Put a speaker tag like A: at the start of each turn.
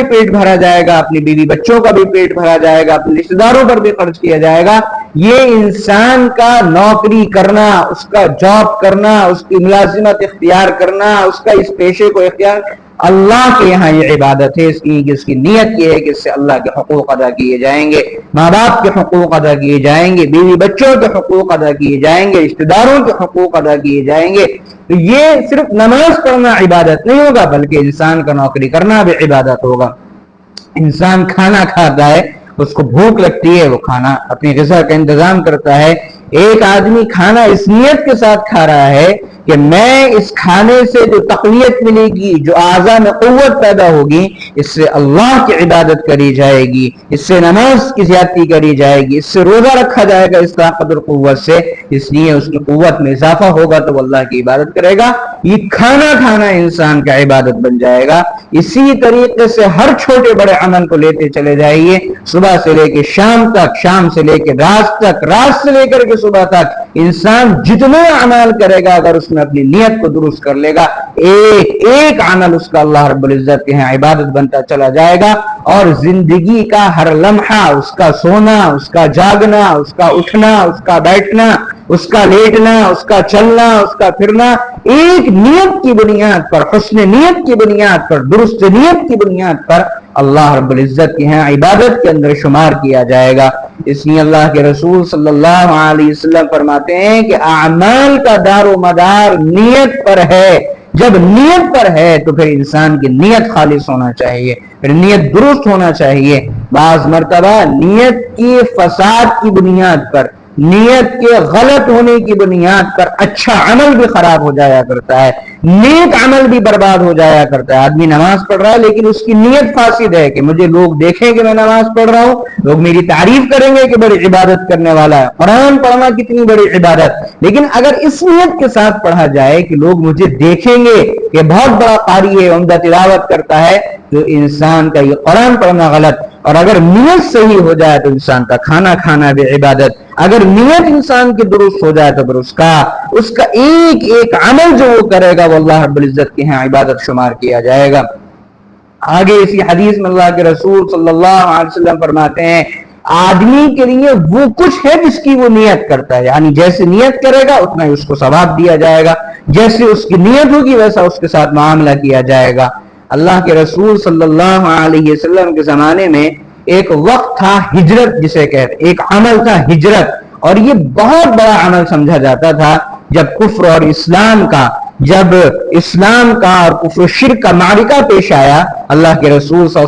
A: بھی پیٹ بھرا جائے گا، اپنی بیوی بچوں کا بھی پیٹ بھرا جائے گا، اپنے رشتہ داروں پر بھی خرچ کیا جائے گا۔ یہ انسان کا نوکری کرنا، اس کا جاب کرنا، اس کی ملازمت اختیار کرنا، اس کا اس پیشے کو اختیار، اللہ کے یہاں یہ عبادت ہے۔ اس کی نیت یہ ہے کہ اس سے اللہ کے حقوق ادا کیے جائیں گے، ماں باپ کے حقوق ادا کیے جائیں گے، بیوی بچوں کے حقوق ادا کیے جائیں گے، رشتہ داروں کے حقوق ادا کیے جائیں گے۔ تو یہ صرف نماز پڑھنا عبادت نہیں ہوگا، بلکہ انسان کا نوکری کرنا بھی عبادت ہوگا۔ انسان کھانا کھاتا ہے، اس کو بھوک لگتی ہے، وہ کھانا اپنی غذا کا انتظام کرتا ہے۔ ایک آدمی کھانا اس نیت کے ساتھ کھا رہا ہے کہ میں اس کھانے سے جو تقویت ملے گی، جو اعضاء میں قوت پیدا ہوگی، اس سے اللہ کی عبادت کری جائے گی، اس سے نماز کی زیادتی کری جائے گی، اس سے روزہ رکھا جائے گا اس طاقت اور قوت سے، اس لیے اس کی قوت میں اضافہ ہوگا تو وہ اللہ کی عبادت کرے گا۔ یہ کھانا کھانا انسان کا عبادت بن جائے گا۔ اسی طریقے سے ہر چھوٹے بڑے عمل کو لیتے چلے جائیے، صبح سے لے کے شام تک، شام سے لے کے رات تک، رات سے لے کر کے صبح تک، انسان جتنے عمل کرے گا اگر اس میں اپنی نیت کو درست کر لے گا، ایک ایک عمل اس کا اللہ رب العزت کے ہاں عبادت بنتا چلا جائے گا۔ اور زندگی کا ہر لمحہ، اس کا سونا، اس کا جاگنا، اس کا اٹھنا، اس کا بیٹھنا، اس کا لیٹنا، اس کا چلنا، اس کا پھرنا، ایک نیت کی بنیاد پر، حسن نیت کی بنیاد پر، درست نیت کی بنیاد پر اللہ رب العزت کے ہاں عبادت کے اندر شمار کیا جائے گا۔ اس لیے اللہ کے رسول صلی اللہ علیہ وسلم فرماتے ہیں کہ اعمال کا دار و مدار نیت پر ہے۔ جب نیت پر ہے تو پھر انسان کی نیت خالص ہونا چاہیے، پھر نیت درست ہونا چاہیے۔ بعض مرتبہ نیت کی فساد کی بنیاد پر، نیت کے غلط ہونے کی بنیاد پر اچھا عمل بھی خراب ہو جایا کرتا ہے، نیک عمل بھی برباد ہو جایا کرتا ہے۔ آدمی نماز پڑھ رہا ہے لیکن اس کی نیت فاسد ہے کہ مجھے لوگ دیکھیں کہ میں نماز پڑھ رہا ہوں، لوگ میری تعریف کریں گے کہ بڑی عبادت کرنے والا ہے، قرآن پڑھنا کتنی بڑی عبادت۔ لیکن اگر اس نیت کے ساتھ پڑھا جائے کہ لوگ مجھے دیکھیں گے کہ بہت بڑا قاری ہے، عمدہ تلاوت کرتا ہے، تو انسان کا یہ قرآن پڑھنا غلط۔ اور اگر نیت صحیح ہو جائے تو انسان کا کھانا کھانا بھی عبادت۔ اگر نیت انسان کی درست ہو جائے تو پھر اس کا ایک ایک عمل جو وہ کرے گا وہ اللہ رب العزت کے ہاں عبادت شمار کیا جائے گا۔ آگے اسی حدیث میں اللہ کے رسول صلی اللہ علیہ وسلم فرماتے ہیں، آدمی کے لیے وہ کچھ ہے جس کی وہ نیت کرتا ہے، یعنی جیسے نیت کرے گا اتنا ہی اس کو ثواب دیا جائے گا، جیسے اس کی نیت ہوگی ویسا اس کے ساتھ معاملہ کیا جائے گا۔ اللہ کے رسول صلی اللہ علیہ وسلم کے زمانے میں ایک وقت تھا ہجرت جسے کہتے، ایک عمل تھا ہجرت، اور یہ بہت بڑا عمل سمجھا جاتا تھا۔ جب کفر اور اسلام کا، جب اسلام کا اور کفر و شرک کا معرکہ پیش آیا، اللہ کے رسول صلی اللہ